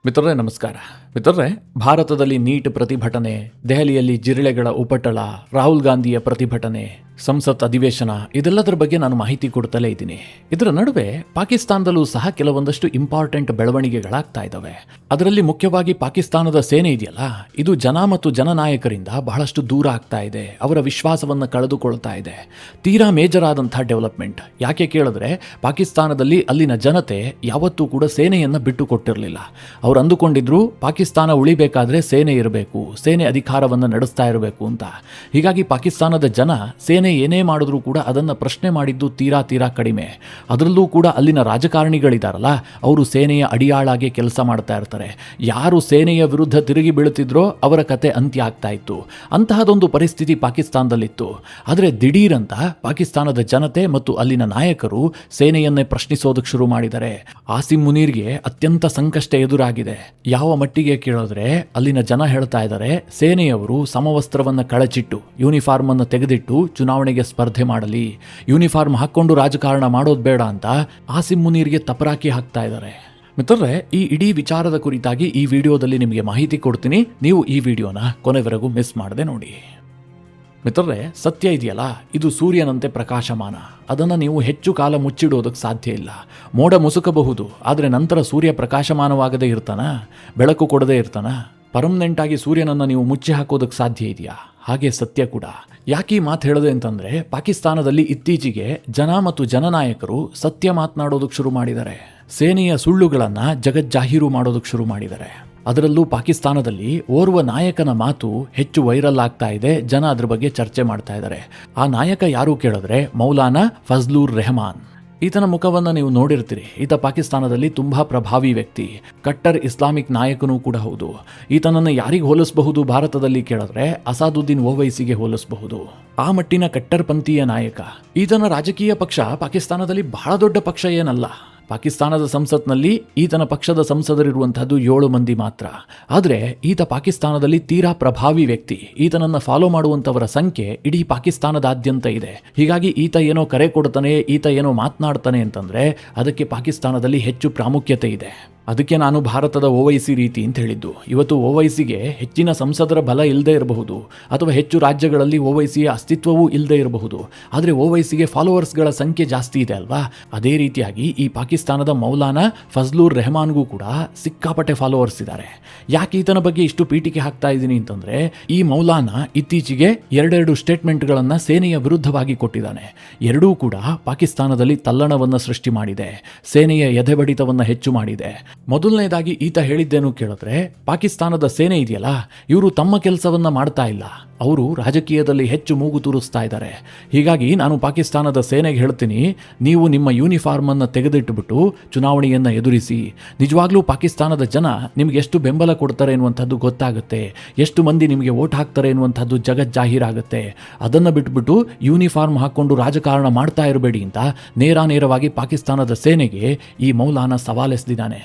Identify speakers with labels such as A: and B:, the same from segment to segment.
A: ಮಿತ್ರರೇ ನಮಸ್ಕಾರ. ಮಿತ್ರರೇ, ಭಾರತದಲ್ಲಿ ನೀಟ್ ಪ್ರತಿಭಟನೆ, ದೆಹಲಿಯಲ್ಲಿ ಜಿರಳೆಗಳ ಉಪಟಳ, ರಾಹುಲ್ ಗಾಂಧಿಯ ಪ್ರತಿಭಟನೆ, ಸಂಸತ್ ಅಧಿವೇಶನ, ಇದೆಲ್ಲದರ ಬಗ್ಗೆ ನಾನು ಮಾಹಿತಿ ಕೊಡ್ತಲೇ ಇದ್ದೀನಿ. ಇದರ ನಡುವೆ ಪಾಕಿಸ್ತಾನದಲ್ಲೂ ಸಹ ಕೆಲವೊಂದಷ್ಟು ಇಂಪಾರ್ಟೆಂಟ್ ಬೆಳವಣಿಗೆಗಳಾಗ್ತಾ ಇದ್ದಾವೆ. ಅದರಲ್ಲಿ ಮುಖ್ಯವಾಗಿ ಪಾಕಿಸ್ತಾನದ ಸೇನೆ ಇದೆಯಲ್ಲ, ಇದು ಜನ ಮತ್ತು ಜನನಾಯಕರಿಂದ ಬಹಳಷ್ಟು ದೂರ ಆಗ್ತಾ ಇದೆ, ಅವರ ವಿಶ್ವಾಸವನ್ನು ಕಳೆದುಕೊಳ್ತಾ ಇದೆ. ತೀರಾ ಮೇಜರ್ ಆದಂತಹ ಡೆವಲಪ್ಮೆಂಟ್. ಯಾಕೆ ಕೇಳಿದ್ರೆ, ಪಾಕಿಸ್ತಾನದಲ್ಲಿ ಅಲ್ಲಿನ ಜನತೆ ಯಾವತ್ತೂ ಕೂಡ ಸೇನೆಯನ್ನು ಬಿಟ್ಟು ಕೊಟ್ಟಿರಲಿಲ್ಲ. ಅವ್ರು ಅಂದುಕೊಂಡಿದ್ರು ಪಾಕಿಸ್ತಾನ ಉಳಿಬೇಕಾದ್ರೆ ಸೇನೆ ಇರಬೇಕು, ಸೇನೆ ಅಧಿಕಾರವನ್ನು ನಡೆಸ್ತಾ ಇರಬೇಕು ಅಂತ. ಹೀಗಾಗಿ ಪಾಕಿಸ್ತಾನದ ಜನ ಸೇನೆ ಏನೇ ಮಾಡಿದ್ರೂ ಕೂಡ ಅದನ್ನು ಪ್ರಶ್ನೆ ಮಾಡಿದ್ದು ತೀರಾ ಕಡಿಮೆ. ಅದರಲ್ಲೂ ಕೂಡ ಅಲ್ಲಿನ ರಾಜಕಾರಣಿಗಳಿದಾರಲ್ಲ, ಅವರು ಸೇನೆಯ ಅಡಿಯಾಳಾಗಿ ಕೆಲಸ ಮಾಡ್ತಾ ಇರ್ತಾರೆ. ಯಾರು ಸೇನೆಯ ವಿರುದ್ಧ ತಿರುಗಿ ಬೀಳುತ್ತಿದ್ರೋ ಅವರ ಕತೆ ಅಂತ್ಯ ಆಗ್ತಾ ಇತ್ತು. ಅಂತಹದೊಂದು ಪರಿಸ್ಥಿತಿ ಪಾಕಿಸ್ತಾನದಲ್ಲಿತ್ತು. ಆದರೆ ದಿಢೀರಂತ ಪಾಕಿಸ್ತಾನದ ಜನತೆ ಮತ್ತು ಅಲ್ಲಿನ ನಾಯಕರು ಸೇನೆಯನ್ನೇ ಪ್ರಶ್ನಿಸೋದಕ್ಕೆ ಶುರು ಮಾಡಿದ್ದಾರೆ. ಆಸಿಮ್ ಮುನೀರ್ಗೆ ಅತ್ಯಂತ ಸಂಕಷ್ಟ ಎದುರಾಗಿದೆ. ಯಾವ ಮಟ್ಟಿಗೆ ಕೇಳಿದ್ರೆ, ಅಲ್ಲಿನ ಜನ ಹೇಳ್ತಾ ಇದ್ದಾರೆ, ಸೇನೆಯವರು ಸಮವಸ್ತ್ರವನ್ನು ಕಳಚಿಟ್ಟು ಯೂನಿಫಾರ್ಮ್ ಅನ್ನು ತೆಗೆದಿಟ್ಟು ಚುನಾವಣೆಗೆ ಸ್ಪರ್ಧೆ ಮಾಡಲಿ, ಯೂನಿಫಾರ್ಮ್ ಹಾಕೊಂಡು ರಾಜಕಾರಣ ಮಾಡೋದು ಬೇಡ ಅಂತ ಆಸಿಮ್ ಮುನೀರ್ಗೆ ತಪರಾಕಿ ಹಾಕ್ತಾ ಇದ್ದಾರೆ. ಮಿತ್ರರೇ, ಈ ಇಡೀ ವಿಚಾರದ ಕುರಿತಾಗಿ ಈ ವಿಡಿಯೋದಲ್ಲಿ ನಿಮಗೆ ಮಾಹಿತಿ ಕೊಡ್ತೀನಿ. ನೀವು ಈ ವಿಡಿಯೋನ ಕೊನೆವರೆಗೂ ಮಿಸ್ ಮಾಡದೆ ನೋಡಿ. ಮಿತ್ರರೇ, ಸತ್ಯ ಇದೆಯಲ್ಲ, ಇದು ಸೂರ್ಯನಂತೆ ಪ್ರಕಾಶಮಾನ. ಅದನ್ನು ನೀವು ಹೆಚ್ಚು ಕಾಲ ಮುಚ್ಚಿಡೋದಕ್ಕೆ ಸಾಧ್ಯ ಇಲ್ಲ. ಮೋಡ ಮುಸುಕಬಹುದು, ಆದರೆ ನಂತರ ಸೂರ್ಯ ಪ್ರಕಾಶಮಾನವಾಗದೇ ಇರ್ತಾನ, ಬೆಳಕು ಕೊಡದೇ ಇರ್ತಾನ? ಪರ್ಮನೆಂಟ್ ಆಗಿ ಸೂರ್ಯನನ್ನು ನೀವು ಮುಚ್ಚಿ ಹಾಕೋದಕ್ಕೆ ಸಾಧ್ಯ ಇದೆಯಾ? ಹಾಗೆ ಸತ್ಯ ಕೂಡ. ಯಾಕೆ ಈ ಮಾತು ಹೇಳಿದೆ ಅಂತಂದರೆ, ಪಾಕಿಸ್ತಾನದಲ್ಲಿ ಇತ್ತೀಚೆಗೆ ಜನ ಮತ್ತು ಜನನಾಯಕರು ಸತ್ಯ ಮಾತನಾಡೋದಕ್ಕೆ ಶುರು ಮಾಡಿದ್ದಾರೆ. ಸೇನೆಯ ಸುಳ್ಳುಗಳನ್ನು ಜಗಜ್ಜಾಹೀರು ಮಾಡೋದಕ್ಕೆ ಶುರು ಮಾಡಿದ್ದಾರೆ. ಅದರಲ್ಲೂ ಪಾಕಿಸ್ತಾನದಲ್ಲಿ ಓರ್ವ ನಾಯಕನ ಮಾತು ಹೆಚ್ಚು ವೈರಲ್ ಆಗ್ತಾ ಇದೆ. ಜನ ಅದ್ರ ಬಗ್ಗೆ ಚರ್ಚೆ ಮಾಡ್ತಾ ಇದ್ದಾರೆ. ಆ ನಾಯಕ ಯಾರು ಕೇಳಿದ್ರೆ, ಮೌಲಾನಾ ಫಜ್ಲುರ್ ರೆಹಮಾನ್. ಈತನ ಮುಖವನ್ನು ನೀವು ನೋಡಿರ್ತೀರಿ. ಈತ ಪಾಕಿಸ್ತಾನದಲ್ಲಿ ತುಂಬಾ ಪ್ರಭಾವಿ ವ್ಯಕ್ತಿ, ಕಟ್ಟರ್ ಇಸ್ಲಾಮಿಕ್ ನಾಯಕನೂ ಕೂಡ ಹೌದು. ಈತನನ್ನು ಯಾರಿಗೆ ಹೋಲಿಸಬಹುದು ಭಾರತದಲ್ಲಿ ಕೇಳಿದ್ರೆ, ಅಸಾದುದ್ದೀನ್ ಓವೈಸಿಗೆ ಹೋಲಿಸಬಹುದು. ಆ ಮಟ್ಟಿನ ಕಟ್ಟರ್ಪಂಥೀಯ ನಾಯಕ. ಈತನ ರಾಜಕೀಯ ಪಕ್ಷ ಪಾಕಿಸ್ತಾನದಲ್ಲಿ ಬಹಳ ದೊಡ್ಡ ಪಕ್ಷ ಏನಲ್ಲ. ಪಾಕಿಸ್ತಾನದ ಸಂಸತ್ನಲ್ಲಿ ಈತನ ಪಕ್ಷದ ಸಂಸದರಿರುವಂತಹದ್ದು 7 ಮಂದಿ ಮಾತ್ರ. ಆದರೆ ಈತ ಪಾಕಿಸ್ತಾನದಲ್ಲಿ ತೀರಾ ಪ್ರಭಾವಿ ವ್ಯಕ್ತಿ. ಈತನನ್ನು ಫಾಲೋ ಮಾಡುವಂಥವರ ಸಂಖ್ಯೆ ಇಡೀ ಪಾಕಿಸ್ತಾನದಾದ್ಯಂತ ಇದೆ. ಹೀಗಾಗಿ ಈತ ಏನೋ ಕರೆ ಕೊಡ್ತಾನೆ, ಈತ ಏನೋ ಮಾತನಾಡ್ತಾನೆ ಅಂತಂದರೆ ಅದಕ್ಕೆ ಪಾಕಿಸ್ತಾನದಲ್ಲಿ ಹೆಚ್ಚು ಪ್ರಾಮುಖ್ಯತೆ ಇದೆ. ಅದಕ್ಕೆ ನಾನು ಭಾರತದ ಓವೈಸಿ ರೀತಿ ಅಂತ ಹೇಳಿದ್ದು. ಇವತ್ತು ಓವೈಸಿಗೆ ಹೆಚ್ಚಿನ ಸಂಸದರ ಬಲ ಇಲ್ಲದೆ ಇರಬಹುದು, ಅಥವಾ ಹೆಚ್ಚು ರಾಜ್ಯಗಳಲ್ಲಿ ಓವೈಸಿಯ ಅಸ್ತಿತ್ವವೂ ಇಲ್ಲದೆ ಇರಬಹುದು. ಆದರೆ ಓವೈಸಿಗೆ ಫಾಲೋವರ್ಸ್ಗಳ ಸಂಖ್ಯೆ ಜಾಸ್ತಿ ಇದೆ ಅಲ್ವಾ? ಅದೇ ರೀತಿಯಾಗಿ ಈ ಪಾಕಿಸ್ತಾನದ ಮೌಲಾನಾ ಫಜ್ಲುರ್ ರೆಹಮಾನ್ಗೂ ಕೂಡ ಸಿಕ್ಕಾಪಟ್ಟೆ ಫಾಲೋವರ್ಸ್ ಇದ್ದಾರೆ. ಯಾಕೆ ಈತನ ಬಗ್ಗೆ ಇಷ್ಟು ಪೀಠಿಕೆ ಹಾಕ್ತಾ ಇದ್ದೀನಿ ಅಂತಂದರೆ, ಈ ಮೌಲಾನಾ ಇತ್ತೀಚೆಗೆ 2 ಸ್ಟೇಟ್ಮೆಂಟ್ಗಳನ್ನು ಸೇನೆಯ ವಿರುದ್ಧವಾಗಿ ಕೊಟ್ಟಿದ್ದಾನೆ. ಎರಡೂ ಕೂಡ ಪಾಕಿಸ್ತಾನದಲ್ಲಿ ತಲ್ಲಣವನ್ನು ಸೃಷ್ಟಿ ಮಾಡಿದೆ, ಸೇನೆಯ ಎದೆಬಡಿತವನ್ನು ಹೆಚ್ಚು ಮಾಡಿದೆ. ಮೊದಲನೇದಾಗಿ ಈತ ಹೇಳಿದ್ದೇನು ಕೇಳಿದ್ರೆ, ಪಾಕಿಸ್ತಾನದ ಸೇನೆ ಇದೆಯಲ್ಲ, ಇವರು ತಮ್ಮ ಕೆಲಸವನ್ನ ಮಾಡ್ತಾ ಇಲ್ಲ, ಅವರು ರಾಜಕೀಯದಲ್ಲಿ ಹೆಚ್ಚು ಮೂಗು ತೂರಿಸ್ತಾ ಇದ್ದಾರೆ. ಹೀಗಾಗಿ ನಾನು ಪಾಕಿಸ್ತಾನದ ಸೇನೆಗೆ ಹೇಳ್ತೀನಿ, ನೀವು ನಿಮ್ಮ ಯೂನಿಫಾರ್ಮ್ ಅನ್ನು ತೆಗೆದಿಟ್ಟುಬಿಟ್ಟು ಚುನಾವಣೆಯನ್ನು ಎದುರಿಸಿ. ನಿಜವಾಗ್ಲೂ ಪಾಕಿಸ್ತಾನದ ಜನ ನಿಮ್ಗೆ ಎಷ್ಟು ಬೆಂಬಲ ಕೊಡ್ತಾರೆ ಎನ್ನುವಂಥದ್ದು ಗೊತ್ತಾಗುತ್ತೆ, ಎಷ್ಟು ಮಂದಿ ನಿಮಗೆ ವೋಟ್ ಹಾಕ್ತಾರೆ ಎನ್ನುವಂಥದ್ದು ಜಗಜ್ಜಾಹೀರಾಗುತ್ತೆ. ಅದನ್ನು ಬಿಟ್ಬಿಟ್ಟು ಯೂನಿಫಾರ್ಮ್ ಹಾಕ್ಕೊಂಡು ರಾಜಕಾರಣ ಮಾಡ್ತಾ ಇರಬೇಡಿ ಅಂತ ನೇರವಾಗಿ ಪಾಕಿಸ್ತಾನದ ಸೇನೆಗೆ ಈ ಮೌಲಾನಾ ಸವಾಲೆಸೆದಿದ್ದಾನೆ.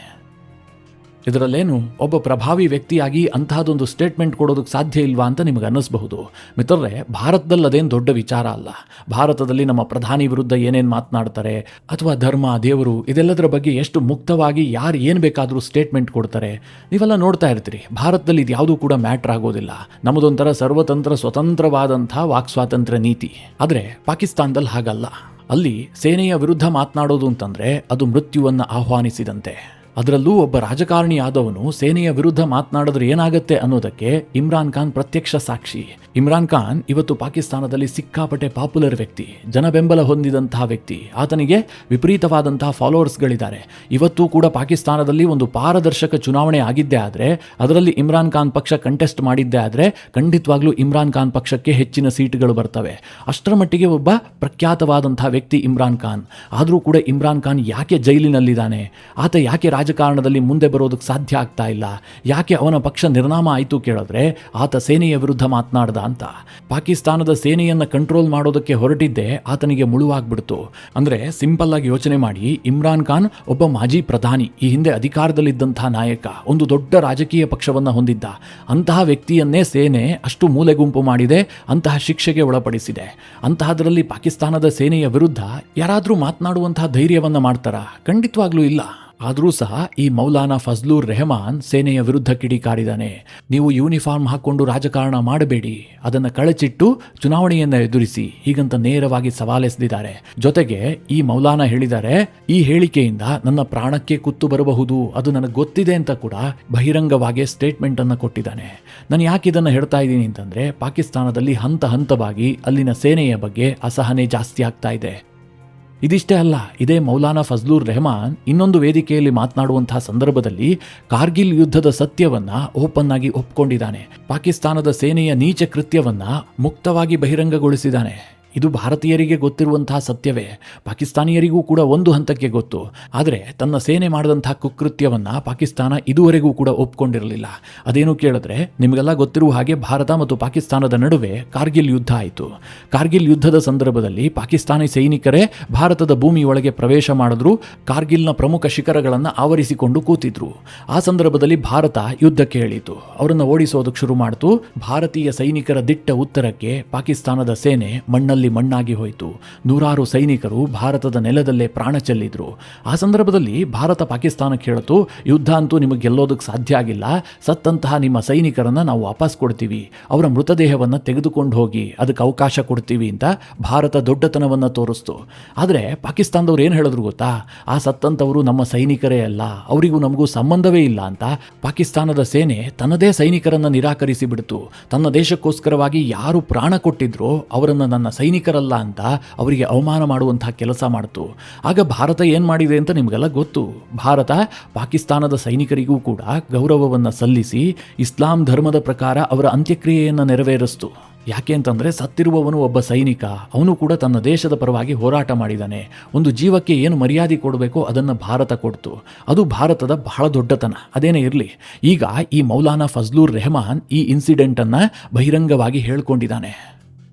A: ಇದರಲ್ಲೇನು, ಒಬ್ಬ ಪ್ರಭಾವಿ ವ್ಯಕ್ತಿಯಾಗಿ ಅಂತಹದೊಂದು ಸ್ಟೇಟ್ಮೆಂಟ್ ಕೊಡೋದಕ್ಕೆ ಸಾಧ್ಯ ಇಲ್ವಾ ಅಂತ ನಿಮಗೆ ಅನ್ನಿಸ್ಬಹುದು. ಮಿತ್ರರೇ, ಭಾರತದಲ್ಲಿ ಅದೇನು ದೊಡ್ಡ ವಿಚಾರ ಅಲ್ಲ. ಭಾರತದಲ್ಲಿ ನಮ್ಮ ಪ್ರಧಾನಿ ವಿರುದ್ಧ ಏನೇನು ಮಾತನಾಡ್ತಾರೆ, ಅಥವಾ ಧರ್ಮ, ದೇವರು, ಇದೆಲ್ಲದರ ಬಗ್ಗೆ ಎಷ್ಟು ಮುಕ್ತವಾಗಿ ಯಾರು ಏನು ಬೇಕಾದರೂ ಸ್ಟೇಟ್ಮೆಂಟ್ ಕೊಡ್ತಾರೆ, ನೀವೆಲ್ಲ ನೋಡ್ತಾ ಇರ್ತೀರಿ. ಭಾರತದಲ್ಲಿ ಇದು ಯಾವುದೂ ಕೂಡ ಮ್ಯಾಟ್ರ್ ಆಗೋದಿಲ್ಲ. ನಮ್ಮದೊಂಥರ ಸರ್ವತಂತ್ರ ಸ್ವತಂತ್ರವಾದಂಥ ವಾಕ್ ಸ್ವಾತಂತ್ರ್ಯ ನೀತಿ. ಆದರೆ ಪಾಕಿಸ್ತಾನದಲ್ಲಿ ಹಾಗಲ್ಲ. ಅಲ್ಲಿ ಸೇನೆಯ ವಿರುದ್ಧ ಮಾತನಾಡೋದು ಅಂತಂದರೆ ಅದು ಮೃತ್ಯುವನ್ನು ಆಹ್ವಾನಿಸಿದಂತೆ. ಅದರಲ್ಲೂ ಒಬ್ಬ ರಾಜಕಾರಣಿ ಆದವನು ಸೇನೆಯ ವಿರುದ್ಧ ಮಾತನಾಡಿದ್ರೆ ಏನಾಗುತ್ತೆ ಅನ್ನೋದಕ್ಕೆ ಇಮ್ರಾನ್ ಖಾನ್ ಪ್ರತ್ಯಕ್ಷ ಸಾಕ್ಷಿ. ಇಮ್ರಾನ್ ಖಾನ್ ಇವತ್ತು ಪಾಕಿಸ್ತಾನದಲ್ಲಿ ಸಿಕ್ಕಾಪಟ್ಟೆ ಪಾಪ್ಯುಲರ್ ವ್ಯಕ್ತಿ, ಜನಬೆಂಬಲ ಹೊಂದಿದಂತಹ ವ್ಯಕ್ತಿ. ಆತನಿಗೆ ವಿಪರೀತವಾದಂತಹ ಫಾಲೋವರ್ಸ್ಗಳಿದ್ದಾರೆ. ಇವತ್ತು ಕೂಡ ಪಾಕಿಸ್ತಾನದಲ್ಲಿ ಒಂದು ಪಾರದರ್ಶಕ ಚುನಾವಣೆ ಆಗಿದ್ದೇ ಆದರೆ, ಅದರಲ್ಲಿ ಇಮ್ರಾನ್ ಖಾನ್ ಪಕ್ಷ ಕಂಟೆಸ್ಟ್ ಮಾಡಿದ್ದೇ ಆದರೆ, ಖಂಡಿತವಾಗ್ಲೂ ಇಮ್ರಾನ್ ಖಾನ್ ಪಕ್ಷಕ್ಕೆ ಹೆಚ್ಚಿನ ಸೀಟುಗಳು ಬರ್ತವೆ. ಅಷ್ಟರ ಮಟ್ಟಿಗೆ ಒಬ್ಬ ಪ್ರಖ್ಯಾತವಾದಂತಹ ವ್ಯಕ್ತಿ ಇಮ್ರಾನ್ ಖಾನ್. ಆದರೂ ಕೂಡ ಇಮ್ರಾನ್ ಖಾನ್ ಯಾಕೆ ಜೈಲಿನಲ್ಲಿದ್ದಾನೆ? ಆತ ಯಾಕೆ ರಾಜಕಾರಣದಲ್ಲಿ ಮುಂದೆ ಬರೋದಕ್ಕೆ ಸಾಧ್ಯ ಆಗ್ತಾ ಇಲ್ಲ? ಯಾಕೆ ಅವನ ಪಕ್ಷ ನಿರ್ನಾಮ ಆಯಿತು ಕೇಳಿದ್ರೆ, ಆತ ಸೇನೆಯ ವಿರುದ್ಧ ಮಾತನಾಡ್ದ ಅಂತ. ಪಾಕಿಸ್ತಾನದ ಸೇನೆಯನ್ನು ಕಂಟ್ರೋಲ್ ಮಾಡೋದಕ್ಕೆ ಹೊರಟಿದ್ದೆ ಆತನಿಗೆ ಮುಳುವಾಗ್ಬಿಡ್ತು. ಅಂದರೆ ಸಿಂಪಲ್ ಆಗಿ ಯೋಚನೆ ಮಾಡಿ, ಇಮ್ರಾನ್ ಖಾನ್ ಒಬ್ಬ ಮಾಜಿ ಪ್ರಧಾನಿ, ಈ ಹಿಂದೆ ಅಧಿಕಾರದಲ್ಲಿದ್ದಂತಹ ನಾಯಕ, ಒಂದು ದೊಡ್ಡ ರಾಜಕೀಯ ಪಕ್ಷವನ್ನು ಹೊಂದಿದ್ದ. ಅಂತಹ ವ್ಯಕ್ತಿಯನ್ನೇ ಸೇನೆ ಅಷ್ಟು ಮೂಲೆಗುಂಪು ಮಾಡಿದೆ, ಅಂತಹ ಶಿಕ್ಷೆಗೆ ಒಳಪಡಿಸಿದೆ. ಅಂತಹದರಲ್ಲಿ ಪಾಕಿಸ್ತಾನದ ಸೇನೆಯ ವಿರುದ್ಧ ಯಾರಾದರೂ ಮಾತನಾಡುವಂತಹ ಧೈರ್ಯವನ್ನ ಮಾಡ್ತಾರಾ? ಖಂಡಿತವಾಗ್ಲೂ ಇಲ್ಲ. ಆದರೂ ಸಹ ಈ ಮೌಲಾನಾ ಫಜ್ಲುರ್ ರೆಹಮಾನ್ ಸೇನೆಯ ವಿರುದ್ಧ ಕಿಡಿಕಾರಿದ್ದಾನೆ. ನೀವು ಯೂನಿಫಾರ್ಮ್ ಹಾಕ್ಕೊಂಡು ರಾಜಕಾರಣ ಮಾಡಬೇಡಿ, ಅದನ್ನು ಕಳಚಿಟ್ಟು ಚುನಾವಣೆಯನ್ನು ಎದುರಿಸಿ, ಹೀಗಂತ ನೇರವಾಗಿ ಸವಾಲೆಸೆದಿದ್ದಾರೆ. ಜೊತೆಗೆ ಈ ಮೌಲಾನಾ ಹೇಳಿದ್ದಾರೆ, ಈ ಹೇಳಿಕೆಯಿಂದ ನನ್ನ ಪ್ರಾಣಕ್ಕೆ ಕುತ್ತು ಬರಬಹುದು, ಅದು ನನಗೆ ಗೊತ್ತಿದೆ ಅಂತ ಕೂಡ ಬಹಿರಂಗವಾಗಿ ಸ್ಟೇಟ್ಮೆಂಟ್ ಅನ್ನು ಕೊಟ್ಟಿದ್ದಾನೆ. ನಾನು ಯಾಕೆ ಇದನ್ನು ಹೇಳ್ತಾ ಇದ್ದೀನಿ ಅಂತಂದ್ರೆ, ಪಾಕಿಸ್ತಾನದಲ್ಲಿ ಹಂತ ಹಂತವಾಗಿ ಅಲ್ಲಿನ ಸೇನೆಯ ಬಗ್ಗೆ ಅಸಹನೆ ಜಾಸ್ತಿ ಆಗ್ತಾ ಇದೆ. ಇದಿಷ್ಟೇ ಅಲ್ಲ, ಇದೇ ಮೌಲಾನಾ ಫಜ್ಲುರ್ ರೆಹಮಾನ್ ಇನ್ನೊಂದು ವೇದಿಕೆಯಲ್ಲಿ ಮಾತನಾಡುವಂತಹ ಸಂದರ್ಭದಲ್ಲಿ ಕಾರ್ಗಿಲ್ ಯುದ್ಧದ ಸತ್ಯವನ್ನ ಓಪನ್ ಆಗಿ ಒಪ್ಕೊಂಡಿದ್ದಾನೆ. ಪಾಕಿಸ್ತಾನದ ಸೇನೆಯ ನೀಚ ಕೃತ್ಯವನ್ನ ಮುಕ್ತವಾಗಿ ಬಹಿರಂಗಗೊಳಿಸಿದ್ದಾನೆ. ಇದು ಭಾರತೀಯರಿಗೆ ಗೊತ್ತಿರುವಂತಹ ಸತ್ಯವೇ, ಪಾಕಿಸ್ತಾನಿಯರಿಗೂ ಕೂಡ ಒಂದು ಹಂತಕ್ಕೆ ಗೊತ್ತು. ಆದರೆ ತನ್ನ ಸೇನೆ ಮಾಡಿದಂತಹ ಕುಕೃತ್ಯವನ್ನು ಪಾಕಿಸ್ತಾನ ಇದುವರೆಗೂ ಕೂಡ ಒಪ್ಕೊಂಡಿರಲಿಲ್ಲ. ಅದೇನು ಕೇಳಿದ್ರೆ, ನಿಮಗೆಲ್ಲ ಗೊತ್ತಿರುವ ಹಾಗೆ ಭಾರತ ಮತ್ತು ಪಾಕಿಸ್ತಾನದ ನಡುವೆ ಕಾರ್ಗಿಲ್ ಯುದ್ಧ ಆಯಿತು. ಕಾರ್ಗಿಲ್ ಯುದ್ಧದ ಸಂದರ್ಭದಲ್ಲಿ ಪಾಕಿಸ್ತಾನಿ ಸೈನಿಕರೇ ಭಾರತದ ಭೂಮಿಯೊಳಗೆ ಪ್ರವೇಶ ಮಾಡಿದ್ರು, ಕಾರ್ಗಿಲ್ನ ಪ್ರಮುಖ ಶಿಖರಗಳನ್ನು ಆವರಿಸಿಕೊಂಡು ಕೂತಿದ್ರು. ಆ ಸಂದರ್ಭದಲ್ಲಿ ಭಾರತ ಯುದ್ಧಕ್ಕೆ ಇಳಿಯಿತು, ಅವರನ್ನು ಓಡಿಸೋದಕ್ಕೆ ಶುರು ಮಾಡಿತು. ಭಾರತೀಯ ಸೈನಿಕರ ದಿಟ್ಟ ಉತ್ತರಕ್ಕೆ ಪಾಕಿಸ್ತಾನದ ಸೇನೆ ಮಣ್ಣಾಗಿ ಹೋಯಿತು. ನೂರಾರು ಸೈನಿಕರು ಭಾರತದ ನೆಲದಲ್ಲೇ ಪ್ರಾಣ ಚೆಲ್ಲಿದ್ರು. ಆ ಸಂದರ್ಭದಲ್ಲಿ ಭಾರತ ಪಾಕಿಸ್ತಾನಕ್ಕೆ ಹೇಳಿತು, ಯುದ್ಧ ಅಂತೂ ನಿಮಗೆ ಗೆಲ್ಲೋದಕ್ಕೆ ಸಾಧ್ಯ ಆಗಿಲ್ಲ, ಸತ್ತಂತಹ ನಿಮ್ಮ ಸೈನಿಕರನ್ನು ನಾವು ವಾಪಸ್ ಕೊಡ್ತೀವಿ, ಅವರ ಮೃತದೇಹವನ್ನು ತೆಗೆದುಕೊಂಡು ಹೋಗಿ ಅದಕ್ಕೆ ಅವಕಾಶ ಕೊಡ್ತೀವಿ ಅಂತ ಭಾರತ ದೊಡ್ಡತನವನ್ನು ತೋರಿಸ್ತು. ಆದರೆ ಪಾಕಿಸ್ತಾನದವ್ರು ಏನು ಹೇಳಿದ್ರು ಗೊತ್ತಾ, ಆ ಸತ್ತಂಥವರು ನಮ್ಮ ಸೈನಿಕರೇ ಅಲ್ಲ, ಅವರಿಗೂ ನಮಗೂ ಸಂಬಂಧವೇ ಇಲ್ಲ ಅಂತ ಪಾಕಿಸ್ತಾನದ ಸೇನೆ ತನ್ನದೇ ಸೈನಿಕರನ್ನು ನಿರಾಕರಿಸಿ ಬಿಡ್ತು. ತನ್ನ ದೇಶಕ್ಕೋಸ್ಕರವಾಗಿ ಯಾರು ಪ್ರಾಣ ಕೊಟ್ಟಿದ್ರೋ ಅವರನ್ನು ನನ್ನ ಸೈನಿಕರಲ್ಲ ಅಂತ ಅವರಿಗೆ ಅವಮಾನ ಮಾಡುವಂತಹ ಕೆಲಸ ಮಾಡಿತು. ಆಗ ಭಾರತ ಏನು ಮಾಡಿದೆ ಅಂತ ನಿಮಗೆಲ್ಲ ಗೊತ್ತು. ಭಾರತ ಪಾಕಿಸ್ತಾನದ ಸೈನಿಕರಿಗೂ ಕೂಡ ಗೌರವವನ್ನು ಸಲ್ಲಿಸಿ ಇಸ್ಲಾಂ ಧರ್ಮದ ಪ್ರಕಾರ ಅವರ ಅಂತ್ಯಕ್ರಿಯೆಯನ್ನು ನೆರವೇರಿಸಿತು. ಯಾಕೆ ಅಂತಂದರೆ, ಸತ್ತಿರುವವನು ಒಬ್ಬ ಸೈನಿಕ, ಅವನು ಕೂಡ ತನ್ನ ದೇಶದ ಪರವಾಗಿ ಹೋರಾಟ ಮಾಡಿದ್ದಾನೆ. ಒಂದು ಜೀವಕ್ಕೆ ಏನು ಮರ್ಯಾದೆ ಕೊಡಬೇಕೋ ಅದನ್ನು ಭಾರತ ಕೊಡ್ತು. ಅದು ಭಾರತದ ಬಹಳ ದೊಡ್ಡತನ. ಅದೇನೇ ಇರಲಿ, ಈಗ ಈ ಮೌಲಾನಾ ಫಜ್ಲುರ್ ರೆಹಮಾನ್ ಈ ಇನ್ಸಿಡೆಂಟನ್ನು ಬಹಿರಂಗವಾಗಿ ಹೇಳ್ಕೊಂಡಿದ್ದಾನೆ.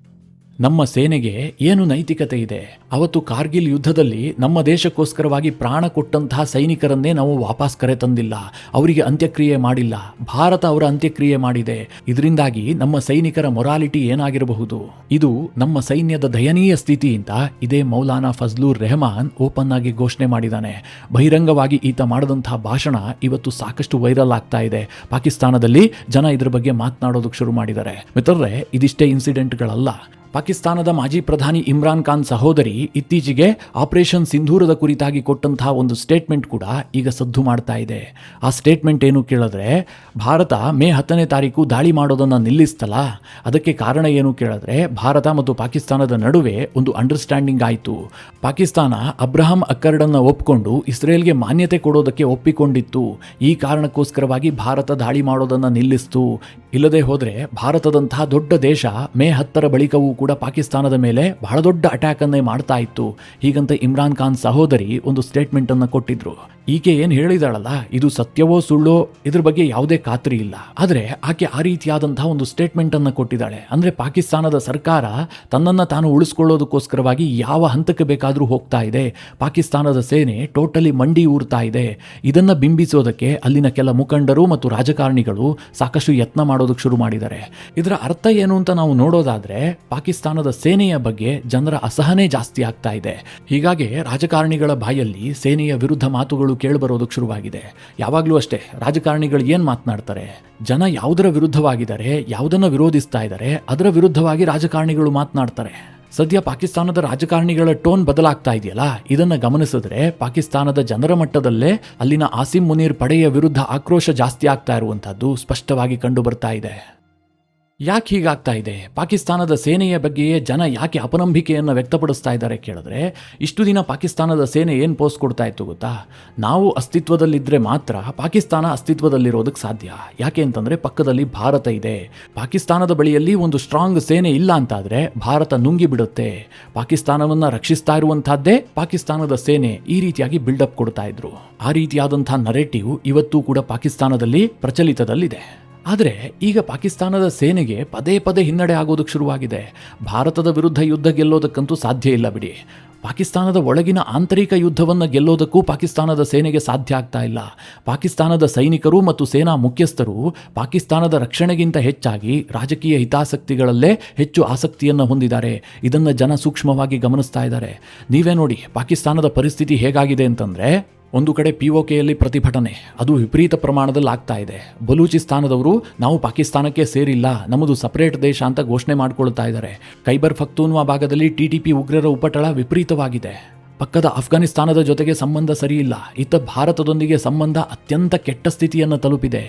A: ನಮ್ಮ ಸೇನೆಗೆ ಏನು ನೈತಿಕತೆ ಇದೆ? ಅವತ್ತು ಕಾರ್ಗಿಲ್ ಯುದ್ಧದಲ್ಲಿ ನಮ್ಮ ದೇಶಕ್ಕೋಸ್ಕರವಾಗಿ ಪ್ರಾಣ ಕೊಟ್ಟಂತಹ ಸೈನಿಕರನ್ನೇ ನಾವು ವಾಪಸ್ ಕರೆತಂದಿಲ್ಲ, ಅವರಿಗೆ ಅಂತ್ಯಕ್ರಿಯೆ ಮಾಡಿಲ್ಲ, ಭಾರತ ಅವರ ಅಂತ್ಯಕ್ರಿಯೆ ಮಾಡಿದೆ. ಇದರಿಂದಾಗಿ ನಮ್ಮ ಸೈನಿಕರ ಮೊರಾಲಿಟಿ ಏನಾಗಿರಬಹುದು? ಇದು ನಮ್ಮ ಸೈನ್ಯದ ದಯನೀಯ ಸ್ಥಿತಿ ಅಂತ ಇದೇ ಮೌಲಾನಾ ಫಜ್ಲುರ್ ರೆಹಮಾನ್ ಓಪನ್ ಆಗಿ ಘೋಷಣೆ ಮಾಡಿದ್ದಾನೆ. ಬಹಿರಂಗವಾಗಿ ಈತ ಮಾಡಿದಂತಹ ಭಾಷಣ ಇವತ್ತು ಸಾಕಷ್ಟು ವೈರಲ್ ಆಗ್ತಾ ಇದೆ. ಪಾಕಿಸ್ತಾನದಲ್ಲಿ ಜನ ಇದ್ರ ಬಗ್ಗೆ ಮಾತನಾಡೋದಕ್ಕೆ ಶುರು ಮಾಡಿದ್ದಾರೆ. ಮಿತ್ರರೇ, ಇದಿಷ್ಟೇ ಇನ್ಸಿಡೆಂಟ್ಗಳಲ್ಲ. ಪಾಕಿಸ್ತಾನದ ಮಾಜಿ ಪ್ರಧಾನಿ ಇಮ್ರಾನ್ ಖಾನ್ ಸಹೋದರಿ ಇತ್ತೀಚೆಗೆ ಆಪರೇಷನ್ ಸಿಂಧೂರದ ಕುರಿತಾಗಿ ಕೊಟ್ಟಂತಹ ಒಂದು ಸ್ಟೇಟ್ಮೆಂಟ್ ಕೂಡ ಈಗ ಸದ್ದು ಮಾಡ್ತಾ ಇದೆ. ಆ ಸ್ಟೇಟ್ಮೆಂಟ್ ಏನು ಕೇಳಿದ್ರೆ, ಭಾರತ ಮೇ 10ನೇ ತಾರೀಕು ದಾಳಿ ಮಾಡೋದನ್ನು ನಿಲ್ಲಿಸ್ತಲ್ಲ, ಅದಕ್ಕೆ ಕಾರಣ ಏನು ಕೇಳಿದ್ರೆ, ಭಾರತ ಮತ್ತು ಪಾಕಿಸ್ತಾನದ ನಡುವೆ ಒಂದು ಅಂಡರ್ಸ್ಟ್ಯಾಂಡಿಂಗ್ ಆಯಿತು. ಪಾಕಿಸ್ತಾನ ಅಬ್ರಹಾಂ ಅಕ್ಕರ್ಡನ್ನು ಒಪ್ಪಿಕೊಂಡು ಇಸ್ರೇಲ್ಗೆ ಮಾನ್ಯತೆ ಕೊಡೋದಕ್ಕೆ ಒಪ್ಪಿಕೊಂಡಿತ್ತು. ಈ ಕಾರಣಕ್ಕೋಸ್ಕರವಾಗಿ ಭಾರತ ದಾಳಿ ಮಾಡೋದನ್ನು ನಿಲ್ಲಿಸ್ತು. ಇಲ್ಲದೆ ಹೋದರೆ ಭಾರತದಂತಹ ದೊಡ್ಡ ದೇಶ ಮೇ 10ರ ಬಳಿಕವೂ ಕೂಡ ಪಾಕಿಸ್ತಾನದ ಮೇಲೆ ಬಹಳ ದೊಡ್ಡ ಅಟ್ಯಾಕ್ ಅನ್ನೇ ಮಾಡ್ತಾ ಇತ್ತು. ಹೀಗಂತ ಇಮ್ರಾನ್ ಖಾನ್ ಸಹೋದರಿ ಒಂದು ಸ್ಟೇಟ್ಮೆಂಟ್ ಅನ್ನು ಕೊಟ್ಟಿದ್ರು. ಈಕೆ ಏನು ಹೇಳಿದಾಳಲ್ಲ, ಇದು ಸತ್ಯವೋ ಸುಳ್ಳೋ ಇದ್ರ ಬಗ್ಗೆ ಯಾವುದೇ ಖಾತ್ರಿ ಇಲ್ಲ. ಆದರೆ ಆಕೆ ಆ ರೀತಿಯಾದಂತಹ ಒಂದು ಸ್ಟೇಟ್ಮೆಂಟ್ ಅನ್ನು ಕೊಟ್ಟಿದ್ದಾಳೆ. ಅಂದ್ರೆ ಪಾಕಿಸ್ತಾನದ ಸರ್ಕಾರ ತನ್ನನ್ನು ತಾನು ಉಳಿಸ್ಕೊಳ್ಳೋದಕ್ಕೋಸ್ಕರವಾಗಿ ಯಾವ ಹಂತಕ್ಕೆ ಬೇಕಾದರೂ ಹೋಗ್ತಾ ಇದೆ. ಪಾಕಿಸ್ತಾನದ ಸೇನೆ ಟೋಟಲಿ ಮಂಡಿ ಊರ್ತಾ ಇದೆ. ಇದನ್ನ ಬಿಂಬಿಸೋದಕ್ಕೆ ಅಲ್ಲಿನ ಕೆಲ ಮುಖಂಡರು ಮತ್ತು ರಾಜಕಾರಣಿಗಳು ಸಾಕಷ್ಟು ಯತ್ನ ಮಾಡೋದಕ್ಕೆ ಶುರು ಮಾಡಿದ್ದಾರೆ. ಇದರ ಅರ್ಥ ಏನು ಅಂತ ನಾವು ನೋಡೋದಾದ್ರೆ, ಪಾಕಿಸ್ತಾನದ ಸೇನೆಯ ಬಗ್ಗೆ ಜನರ ಅಸಹನೆ ಜಾಸ್ತಿ ಆಗ್ತಾ ಇದೆ. ಹೀಗಾಗಿ ರಾಜಕಾರಣಿಗಳ ಬಾಯಲ್ಲಿ ಸೇನೆಯ ವಿರುದ್ಧ ಮಾತುಗಳು ಕೇಳಿಬರೋದಕ್ಕೆ ಶುರುವಾಗಿದೆ. ಯಾವಾಗಲೂ ಅಷ್ಟೇ, ರಾಜಕಾರಣಿಗಳು ಏನು ಮಾತನಾಡ್ತಾರೆ, ಜನ ಯಾವುದರ ವಿರುದ್ಧವಾಗಿದ್ದಾರೆ, ಯಾವುದನ್ನು ವಿರೋಧಿಸ್ತಾ ಇದ್ದಾರೆ, ಅದರ ವಿರುದ್ಧವಾಗಿ ರಾಜಕಾರಣಿಗಳು ಮಾತನಾಡ್ತಾರೆ. ಸದ್ಯ ಪಾಕಿಸ್ತಾನದ ರಾಜಕಾರಣಿಗಳ ಟೋನ್ ಬದಲಾಗ್ತಾ ಇದೆಯಲ್ಲ, ಇದನ್ನು ಗಮನಿಸಿದ್ರೆ ಪಾಕಿಸ್ತಾನದ ಜನರ ಮಟ್ಟದಲ್ಲೇ ಅಲ್ಲಿನ ಆಸಿಮ್ ಮುನೀರ್ ಪಡೆಯ ವಿರುದ್ಧ ಆಕ್ರೋಶ ಜಾಸ್ತಿ ಆಗ್ತಾ ಇರುವಂತಹದ್ದು ಸ್ಪಷ್ಟವಾಗಿ ಕಂಡು ಬರ್ತಾ ಇದೆ. ಯಾಕೆ ಹೀಗಾಗ್ತಾ ಇದೆ? ಪಾಕಿಸ್ತಾನದ ಸೇನೆಯ ಬಗ್ಗೆಯೇ ಜನ ಯಾಕೆ ಅಪನಂಬಿಕೆಯನ್ನು ವ್ಯಕ್ತಪಡಿಸ್ತಾ ಇದ್ದಾರೆ ಕೇಳಿದ್ರೆ, ಇಷ್ಟು ದಿನ ಪಾಕಿಸ್ತಾನದ ಸೇನೆ ಏನು ಪೋಸ್ಟ್ ಕೊಡ್ತಾ ಇತ್ತು ಗೊತ್ತಾ? ನಾವು ಅಸ್ತಿತ್ವದಲ್ಲಿದ್ದರೆ ಮಾತ್ರ ಪಾಕಿಸ್ತಾನ ಅಸ್ತಿತ್ವದಲ್ಲಿರೋದಕ್ಕೆ ಸಾಧ್ಯ. ಯಾಕೆ ಅಂತಂದರೆ ಪಕ್ಕದಲ್ಲಿ ಭಾರತ ಇದೆ. ಪಾಕಿಸ್ತಾನದ ಬಳಿಯಲ್ಲಿ ಒಂದು ಸ್ಟ್ರಾಂಗ್ ಸೇನೆ ಇಲ್ಲ ಅಂತಾದರೆ ಭಾರತ ನುಂಗಿ ಬಿಡುತ್ತೆ. ಪಾಕಿಸ್ತಾನವನ್ನು ರಕ್ಷಿಸ್ತಾ ಇರುವಂತಹದ್ದೇ ಪಾಕಿಸ್ತಾನದ ಸೇನೆ. ಈ ರೀತಿಯಾಗಿ ಬಿಲ್ಡಪ್ ಕೊಡ್ತಾ ಇದ್ರು. ಆ ರೀತಿಯಾದಂತಹ ನರೇಟಿವ್ ಇವತ್ತು ಕೂಡ ಪಾಕಿಸ್ತಾನದಲ್ಲಿ ಪ್ರಚಲಿತದಲ್ಲಿದೆ. ಆದರೆ ಈಗ ಪಾಕಿಸ್ತಾನದ ಸೇನೆಗೆ ಪದೇ ಪದೇ ಹಿನ್ನಡೆ ಆಗೋದಕ್ಕೆ ಶುರುವಾಗಿದೆ. ಭಾರತದ ವಿರುದ್ಧ ಯುದ್ಧ ಗೆಲ್ಲೋದಕ್ಕಂತೂ ಸಾಧ್ಯ ಇಲ್ಲ ಬಿಡಿ. ಪಾಕಿಸ್ತಾನದ ಒಳಗಿನ ಆಂತರಿಕ ಯುದ್ಧವನ್ನು ಗೆಲ್ಲೋದಕ್ಕೂ ಪಾಕಿಸ್ತಾನದ ಸೇನೆಗೆ ಸಾಧ್ಯ ಆಗ್ತಾ ಇಲ್ಲ. ಪಾಕಿಸ್ತಾನದ ಸೈನಿಕರು ಮತ್ತು ಸೇನಾ ಮುಖ್ಯಸ್ಥರು ಪಾಕಿಸ್ತಾನದ ರಕ್ಷಣೆಗಿಂತ ಹೆಚ್ಚಾಗಿ ರಾಜಕೀಯ ಹಿತಾಸಕ್ತಿಗಳಲ್ಲೇ ಹೆಚ್ಚು ಆಸಕ್ತಿಯನ್ನು ಹೊಂದಿದ್ದಾರೆ. ಇದನ್ನು ಜನ ಸೂಕ್ಷ್ಮವಾಗಿ ಗಮನಿಸ್ತಾ ಇದ್ದಾರೆ. ನೀವೇ ನೋಡಿ, ಪಾಕಿಸ್ತಾನದ ಪರಿಸ್ಥಿತಿ ಹೇಗಾಗಿದೆ ಅಂತಂದರೆ, ಒಂದು ಕಡೆ POKಯಲ್ಲಿ ಪ್ರತಿಭಟನೆ, ಅದು ವಿಪರೀತ ಪ್ರಮಾಣದಲ್ಲಿ ಆಗ್ತಾ ಇದೆ. ಬಲೂಚಿಸ್ತಾನದವರು ನಾವು ಪಾಕಿಸ್ತಾನಕ್ಕೆ ಸೇರಿಲ್ಲ, ನಮ್ಮದು ಸಪರೇಟ್ ದೇಶ ಅಂತ ಘೋಷಣೆ ಮಾಡಿಕೊಳ್ತಾ ಇದ್ದಾರೆ. ಖೈಬರ್ ಪಖ್ತೂನ್ವಾ ಭಾಗದಲ್ಲಿ TTP ಉಗ್ರರ ಉಪಟಳ ವಿಪರೀತವಾಗಿದೆ. ಪಕ್ಕದ ಅಫ್ಘಾನಿಸ್ತಾನದ ಜೊತೆಗೆ ಸಂಬಂಧ ಸರಿಯಿಲ್ಲ. ಇತ್ತ ಭಾರತದೊಂದಿಗೆ ಸಂಬಂಧ ಅತ್ಯಂತ ಕೆಟ್ಟ ಸ್ಥಿತಿಯನ್ನು ತಲುಪಿದೆ.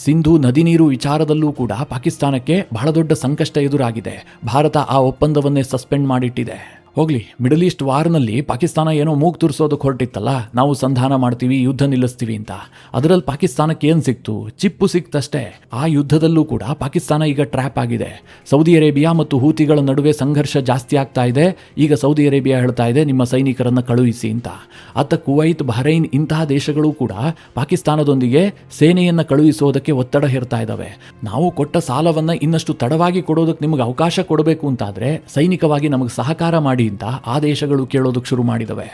A: ಸಿಂಧೂ ನದಿ ನೀರು ವಿಚಾರದಲ್ಲೂ ಕೂಡ ಪಾಕಿಸ್ತಾನಕ್ಕೆ ಬಹಳ ದೊಡ್ಡ ಸಂಕಷ್ಟ ಎದುರಾಗಿದೆ. ಭಾರತ ಆ ಒಪ್ಪಂದವನ್ನೇ ಸಸ್ಪೆಂಡ್ ಮಾಡಿಟ್ಟಿದೆ. ಹೋಗ್ಲಿ, ಮಿಡಲ್ ಈಸ್ಟ್ ವಾರ್ನಲ್ಲಿ ಪಾಕಿಸ್ತಾನ ಏನೋ ಮೂಗು ತುರ್ಸೋದಕ್ಕೆ ಹೊರಟಿತ್ತಲ್ಲ, ನಾವು ಸಂಧಾನ ಮಾಡ್ತೀವಿ, ಯುದ್ಧ ನಿಲ್ಲಿಸ್ತೀವಿ ಅಂತ. ಅದರಲ್ಲಿ ಪಾಕಿಸ್ತಾನಕ್ಕೆ ಏನು ಸಿಕ್ತು? ಚಿಪ್ಪು ಸಿಕ್ತಷ್ಟೇ. ಆ ಯುದ್ಧದಲ್ಲೂ ಕೂಡ ಪಾಕಿಸ್ತಾನ ಈಗ ಟ್ರ್ಯಾಪ್ ಆಗಿದೆ. ಸೌದಿ ಅರೇಬಿಯಾ ಮತ್ತು ಹೂತಿಗಳ ನಡುವೆ ಸಂಘರ್ಷ ಜಾಸ್ತಿ ಆಗ್ತಾ ಇದೆ. ಈಗ ಸೌದಿ ಅರೇಬಿಯಾ ಹೇಳ್ತಾ ಇದೆ ನಿಮ್ಮ ಸೈನಿಕರನ್ನು ಕಳುಹಿಸಿ ಅಂತ. ಅತ್ತ ಕುವೈತ್, ಬಹರೈನ್ ಇಂತಹ ದೇಶಗಳು ಕೂಡ ಪಾಕಿಸ್ತಾನದೊಂದಿಗೆ ಸೇನೆಯನ್ನು ಕಳುಹಿಸೋದಕ್ಕೆ ಒತ್ತಡ ಹೇರ್ತಾ ಇದ್ದಾವೆ. ನಾವು ಕೊಟ್ಟ ಸಾಲವನ್ನು ಇನ್ನಷ್ಟು ತಡವಾಗಿ ಕೊಡೋದಕ್ಕೆ ನಿಮಗೆ ಅವಕಾಶ ಕೊಡಬೇಕು ಅಂತಾದರೆ ಸೈನಿಕವಾಗಿ ನಮಗೆ ಸಹಕಾರ ಮಾಡಿ ಅಂತ ಆ ದೇಶಗಳು ಕೇಳೋದಕ್ಕೆ ಶುರು ಮಾಡಿದವೆ.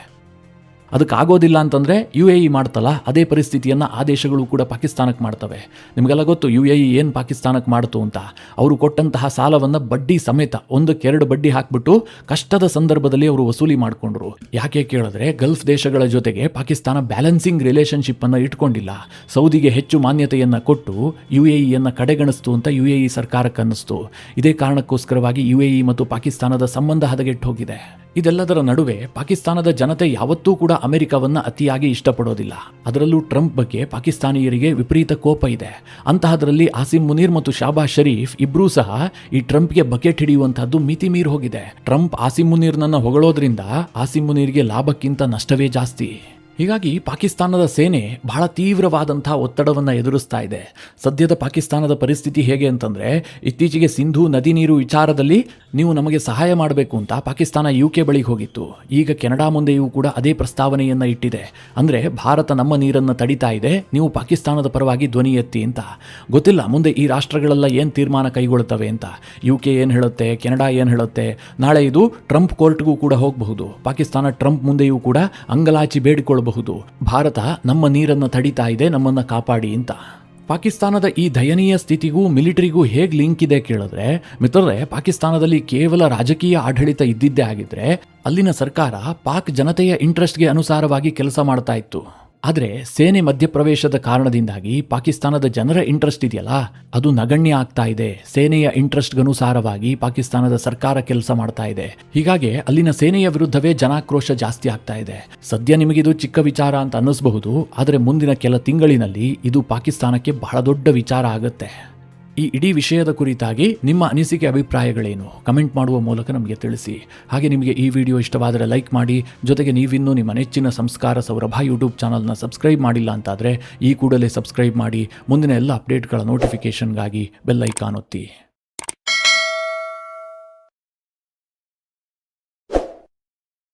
A: ಅದಕ್ಕಾಗೋದಿಲ್ಲ ಅಂತಂದರೆ UAE ಮಾಡ್ತಲ್ಲ, ಅದೇ ಪರಿಸ್ಥಿತಿಯನ್ನು ಆ ದೇಶಗಳು ಕೂಡ ಪಾಕಿಸ್ತಾನಕ್ಕೆ ಮಾಡ್ತವೆ. ನಿಮಗೆಲ್ಲ ಗೊತ್ತು UAE ಏನು ಪಾಕಿಸ್ತಾನಕ್ಕೆ ಮಾಡ್ತು ಅಂತ. ಅವರು ಕೊಟ್ಟಂತಹ ಸಾಲವನ್ನು ಬಡ್ಡಿ ಸಮೇತ 1-2 ಬಡ್ಡಿ ಹಾಕ್ಬಿಟ್ಟು ಕಷ್ಟದ ಸಂದರ್ಭದಲ್ಲಿ ಅವರು ವಸೂಲಿ ಮಾಡಿಕೊಂಡ್ರು. ಯಾಕೆ ಕೇಳಿದ್ರೆ ಗಲ್ಫ್ ದೇಶಗಳ ಜೊತೆಗೆ ಪಾಕಿಸ್ತಾನ ಬ್ಯಾಲೆನ್ಸಿಂಗ್ ರಿಲೇಷನ್ಶಿಪ್ಪನ್ನು ಇಟ್ಕೊಂಡಿಲ್ಲ. ಸೌದಿಗೆ ಹೆಚ್ಚು ಮಾನ್ಯತೆಯನ್ನು ಕೊಟ್ಟು UAEಯನ್ನು ಕಡೆಗಣಿಸ್ತು ಅಂತ UAE ಸರ್ಕಾರಕ್ಕೆ ಅನ್ನಿಸ್ತು. ಇದೇ ಕಾರಣಕ್ಕೋಸ್ಕರವಾಗಿ UAE ಮತ್ತು ಪಾಕಿಸ್ತಾನದ ಸಂಬಂಧ ಹದಗೆಟ್ಟು ಹೋಗಿದೆ. ಇದೆಲ್ಲದರ ನಡುವೆ ಪಾಕಿಸ್ತಾನದ ಜನತೆ ಯಾವತ್ತೂ ಕೂಡ ಅಮೆರಿಕವನ್ನು ಅತಿಯಾಗಿ ಇಷ್ಟಪಡೋದಿಲ್ಲ. ಅದರಲ್ಲೂ ಟ್ರಂಪ್ ಬಗ್ಗೆ ಪಾಕಿಸ್ತಾನಿಯರಿಗೆ ವಿಪರೀತ ಕೋಪ ಇದೆ. ಅಂತಹದರಲ್ಲಿ ಆಸಿಮ್ ಮುನೀರ್ ಮತ್ತು ಶಾಬಾಜ್ ಶರೀಫ್ ಇಬ್ಬರೂ ಸಹ ಈ ಟ್ರಂಪ್ಗೆ ಬಕೆಟ್ ಹಿಡಿಯುವಂತಹದ್ದು ಮಿತಿ ಮೀರಿ ಹೋಗಿದೆ. ಟ್ರಂಪ್ ಆಸಿಮ್ ಮುನೀರ್ನನ್ನು ಹೊಗಳೋದ್ರಿಂದ ಆಸಿಮ್ ಮುನೀರ್ಗೆ ಲಾಭಕ್ಕಿಂತ ನಷ್ಟವೇ ಜಾಸ್ತಿ. ಹೀಗಾಗಿ ಪಾಕಿಸ್ತಾನದ ಸೇನೆ ಬಹಳ ತೀವ್ರವಾದಂತಹ ಒತ್ತಡವನ್ನು ಎದುರಿಸ್ತಾ ಇದೆ. ಸದ್ಯದ ಪಾಕಿಸ್ತಾನದ ಪರಿಸ್ಥಿತಿ ಹೇಗೆ ಅಂತಂದರೆ, ಇತ್ತೀಚೆಗೆ ಸಿಂಧೂ ನದಿ ನೀರು ವಿಚಾರದಲ್ಲಿ ನೀವು ನಮಗೆ ಸಹಾಯ ಮಾಡಬೇಕು ಅಂತ ಪಾಕಿಸ್ತಾನ UK ಬಳಿಗೆ ಹೋಗಿತ್ತು. ಈಗ ಕೆನಡಾ ಮುಂದೆಯೂ ಕೂಡ ಅದೇ ಪ್ರಸ್ತಾವನೆಯನ್ನು ಇಟ್ಟಿದೆ. ಅಂದರೆ ಭಾರತ ನಮ್ಮ ನೀರನ್ನು ತಡಿತಾ ಇದೆ, ನೀವು ಪಾಕಿಸ್ತಾನದ ಪರವಾಗಿ ಧ್ವನಿ ಎತ್ತಿ ಅಂತ. ಗೊತ್ತಿಲ್ಲ ಮುಂದೆ ಈ ರಾಷ್ಟ್ರಗಳೆಲ್ಲ ಏನು ತೀರ್ಮಾನ ಕೈಗೊಳ್ಳುತ್ತವೆ ಅಂತ. UK ಏನು ಹೇಳುತ್ತೆ, ಕೆನಡಾ ಏನು ಹೇಳುತ್ತೆ. ನಾಳೆ ಇದು ಟ್ರಂಪ್ ಕೋರ್ಟ್ಗೂ ಕೂಡ ಹೋಗಬಹುದು. ಪಾಕಿಸ್ತಾನ ಟ್ರಂಪ್ ಮುಂದೆಯೂ ಕೂಡ ಅಂಗಲಾಚಿ ಬೇಡಿಕೊಳ್ಳಬಹುದು, ಭಾರತ ನಮ್ಮ ನೀರನ್ನು ತಡಿತಾ ಇದೆ, ನಮ್ಮನ್ನು ಕಾಪಾಡಿ ಅಂತ. ಪಾಕಿಸ್ತಾನದ ಈ ದಯನೀಯ ಸ್ಥಿತಿಗೂ ಮಿಲಿಟರಿಗೂ ಹೇಗೆ ಲಿಂಕ್ ಇದೆ ಕೇಳಿದ್ರೆ, ಮಿತ್ರರೇ, ಪಾಕಿಸ್ತಾನದಲ್ಲಿ ಕೇವಲ ರಾಜಕೀಯ ಆಡಳಿತ ಇದ್ದಿದ್ದೇ ಆಗಿದ್ರೆ ಅಲ್ಲಿನ ಸರ್ಕಾರ ಪಾಕ್ ಜನತೆಯ ಇಂಟ್ರೆಸ್ಟ್ಗೆ ಅನುಸಾರವಾಗಿ ಕೆಲಸ ಮಾಡ್ತಾ ಇತ್ತು. ಆದರೆ ಸೇನೆ ಮಧ್ಯಪ್ರವೇಶದ ಕಾರಣದಿಂದಾಗಿ ಪಾಕಿಸ್ತಾನದ ಜನರ ಇಂಟ್ರೆಸ್ಟ್ ಇದೆಯಲ್ಲ, ಅದು ನಗಣ್ಯ ಆಗ್ತಾ ಇದೆ. ಸೇನೆಯ ಇಂಟ್ರೆಸ್ಟ್ಗನುಸಾರವಾಗಿ ಪಾಕಿಸ್ತಾನದ ಸರ್ಕಾರ ಕೆಲಸ ಮಾಡ್ತಾ ಇದೆ. ಹೀಗಾಗಿ ಅಲ್ಲಿನ ಸೇನೆಯ ವಿರುದ್ಧವೇ ಜನಾಕ್ರೋಶ ಜಾಸ್ತಿ ಆಗ್ತಾ ಇದೆ. ಸದ್ಯ ನಿಮಗಿದು ಚಿಕ್ಕ ವಿಚಾರ ಅಂತ ಅನ್ನಿಸಬಹುದು, ಆದರೆ ಮುಂದಿನ ಕೆಲ ತಿಂಗಳಿನಲ್ಲಿ ಇದು ಪಾಕಿಸ್ತಾನಕ್ಕೆ ಬಹಳ ದೊಡ್ಡ ವಿಚಾರ ಆಗುತ್ತೆ. ಈ ಇಡೀ ವಿಷಯದ ಕುರಿತಾಗಿ ನಿಮ್ಮ ಅನಿಸಿಕೆ, ಅಭಿಪ್ರಾಯಗಳೇನು ಕಮೆಂಟ್ ಮಾಡುವ ಮೂಲಕ ನಮಗೆ ತಿಳಿಸಿ. ಹಾಗೆ ನಿಮಗೆ ಈ ವಿಡಿಯೋ ಇಷ್ಟವಾದರೆ ಲೈಕ್ ಮಾಡಿ. ಜೊತೆಗೆ ನೀವಿನ್ನೂ ನಿಮ್ಮ ನೆಚ್ಚಿನ ಸಂಸ್ಕಾರ ಸೌರಭ ಯೂಟ್ಯೂಬ್ ಚಾನಲ್ನ ಸಬ್ಸ್ಕ್ರೈಬ್ ಮಾಡಿಲ್ಲ ಅಂತಾದರೆ ಈ ಕೂಡಲೇ ಸಬ್ಸ್ಕ್ರೈಬ್ ಮಾಡಿ. ಮುಂದಿನ ಎಲ್ಲ ಅಪ್ಡೇಟ್ಗಳ ನೋಟಿಫಿಕೇಷನ್ಗಾಗಿ ಬೆಲ್ ಐಕಾನ್ ಒತ್ತಿ.